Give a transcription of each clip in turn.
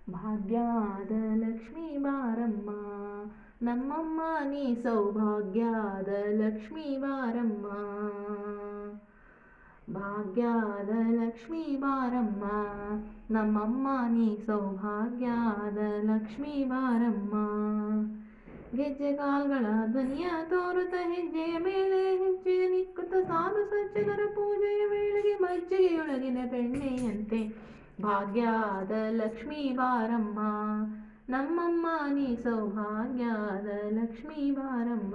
ಭಾಗ್ಯದ ಲಕ್ಷ್ಮೀ ಬಾರಮ್ಮ ನಮ್ಮಮ್ಮ ನೀ ಸೌಭಾಗ್ಯದ ಲಕ್ಷ್ಮೀ ಬಾರಮ್ಮ. ಭಾಗ್ಯದ ಲಕ್ಷ್ಮೀ ಬಾರಮ್ಮ ನಮ್ಮಮ್ಮ ನೀ ಸೌಭಾಗ್ಯದ ಲಕ್ಷ್ಮೀ ಬಾರಮ್ಮ. ಗೆಜ್ಜೆ ಕಾಲ್ಗಳ ಧ್ವನಿಯ ತೋರುತ್ತ ಹೆಜ್ಜೆಯ ಮೇಲೆ ಹೆಜ್ಜೆಯ ನಿಕ್ಕುತ್ತ ಸಾಧು ಸಜ್ಜನರ ಪೂಜೆಯ ವೇಳೆಗೆ ಮಜ್ಜಿಗೆಯೊಳಗಿನ ಬೆಣ್ಣೆಯಂತೆ ಭಾಗ್ಯದ ಲಕ್ಷ್ಮೀ ಬಾರಮ್ಮ ನಮ್ಮಮ್ಮ ನೀ ಸೌಭಾಗ್ಯದ ಲಕ್ಷ್ಮೀ ಬಾರಮ್ಮ.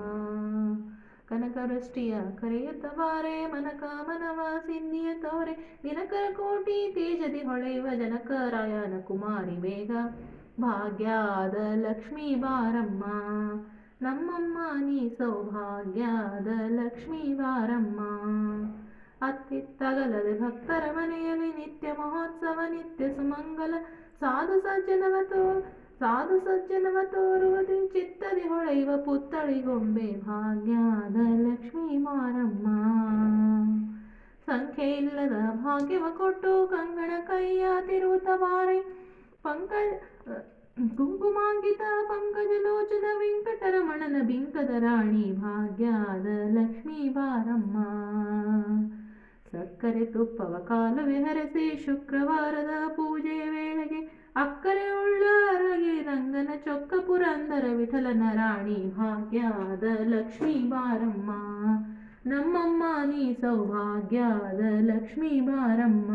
ಕನಕವೃಷ್ಟಿಯ ಕರೆಯುತ್ತ ಬಾರೆ ಮನಕಾಮನವ ಸಿದ್ಧಿಯ ತೋರೆ ದಿನಕರ ಕೋಟಿ ತೇಜದಿ ಹೊಳೆಯುವ ಜನಕರಾಯನ ಕುಮಾರಿ ಬೇಗ ಭಾಗ್ಯದ ಲಕ್ಷ್ಮೀ ಬಾರಮ್ಮ ನಮ್ಮಮ್ಮ ನೀ ಸೌಭಾಗ್ಯದ ಲಕ್ಷ್ಮೀ ಬಾರಮ್ಮ. ಅತ್ತಿತ್ತಗಲದೆ ಭಕ್ತರ ಮನೆಯಲ್ಲಿ ನಿತ್ಯ ಮಹೋತ್ಸವ ನಿತ್ಯ ಸುಮಂಗಲ ಸಾಧು ಸಜ್ಜನವ ತೋರುವುದು ಚಿತ್ತದಿ ಹೊಳೆಯುವ ಪುತ್ತಳಿಗೊಂಬೆ ಭಾಗ್ಯದ ಲಕ್ಷ್ಮೀ ಬಾರಮ್ಮ. ಸಂಖ್ಯೆ ಇಲ್ಲದ ಭಾಗ್ಯವ ಕೊಟ್ಟು ಕಂಗಣ ಕೈಯ ತಿರುವುತ್ತ ಬಾರೆ ಕುಂಕುಮಾಂಕಿತ ಪಂಕಜಲೋಚನ ವೆಂಕಟರಮಣನ ಬಿಂಕದ ರಾಣಿ ಭಾಗ್ಯದ ಲಕ್ಷ್ಮೀ ಬಾರಮ್ಮ. ಸಕ್ಕರೆ ತುಪ್ಪವ ಕಾಲುವೆ ಹರಸಿ ಶುಕ್ರವಾರದ ಪೂಜೆಯ ವೇಳೆಗೆ ಅಕ್ಕರೆ ಉಳ್ಳಾರಗೆ ರಂಗನ ಚೊಕ್ಕ ಪುರಂದರ ವಿಠಲನ ರಾಣಿ ಭಾಗ್ಯದ ಲಕ್ಷ್ಮೀ ಬಾರಮ್ಮ ನಮ್ಮಮ್ಮ ನೀ ಸೌಭಾಗ್ಯದ ಲಕ್ಷ್ಮೀ ಬಾರಮ್ಮ.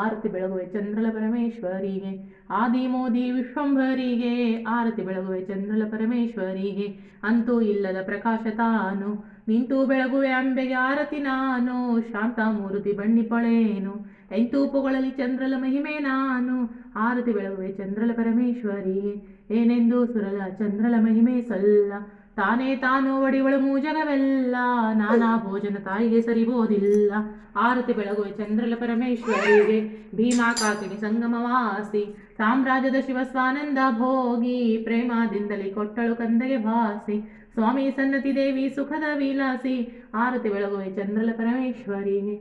ಆರತಿ ಬೆಳಗುವೆ ಚಂದ್ರಲ ಪರಮೇಶ್ವರಿಗೆ ಆದಿ ಮೋದಿ ವಿಶ್ವಂಭರಿಗೆ ಆರತಿ ಬೆಳಗುವೆ ಚಂದ್ರಲ ಪರಮೇಶ್ವರಿಗೆ ಅಂತೂ ಇಲ್ಲದ ಪ್ರಕಾಶ ತಾನು ನಿಂತು ಬೆಳಗುವೆ ಅಂಬೆಗೆ ಆರತಿ ನಾನು ಶಾಂತಾಮೂರ್ತಿ ಬಣ್ಣಿಪಳೇನು ಎಂತೂಪುಗಳಲ್ಲಿ ಚಂದ್ರಲ ಮಹಿಮೆ ನಾನು ಆರತಿ ಬೆಳಗುವೆ ಚಂದ್ರಲ ಪರಮೇಶ್ವರಿಗೆ ಏನೆಂದು ಸುರಲ ಚಂದ್ರಲ ಮಹಿಮೆ ಸಲ್ಲ ತಾನೇ ತಾನು ಒಡಿವಳು ಮೂಜಗವೆಲ್ಲ ನಾನಾ ಭೋಜನ ತಾಯಿಗೆ ಸರಿಬೋದಿಲ್ಲ. ಆರತಿ ಬೆಳಗುವೆ ಚಂದ್ರಲ ಪರಮೇಶ್ವರಿಗೆ ಭೀಮಾ ಕಾಕಿಣಿ ಸಂಗಮವಾಸಿ ಸಾಮ್ರಾಜ್ಯದ ಶಿವಸ್ವಾನಂದ ಭೋಗಿ ಪ್ರೇಮದಿಂದಲೇ ಕೊಟ್ಟಳು ಕಂದಗೆ ಭಾಸಿ ಸ್ವಾಮಿ ಸನ್ನತಿ ದೇವಿ ಸುಖದ ವಿಲಾಸಿ. ಆರತಿ ಬೆಳಗುವೆ ಚಂದ್ರಲ ಪರಮೇಶ್ವರಿಗೆ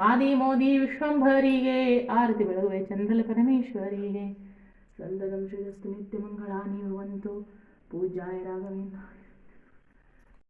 ಆದಿ ಮೋದಿ ವಿಶ್ವಂಭರಿಗೆ ಆರತಿ ಬೆಳಗುವೆ ಚಂದ್ರಲ ಪರಮೇಶ್ವರಿಗೆ. ಸಲ್ಲದಂ ಶ್ರೀರಸ್ತು ನಿತ್ಯ ಮಂಗಳಾನಿ ಭವಂತು. ಪೂಜ್ಯಾಯ ರಾಘವೇಂದ್ರ.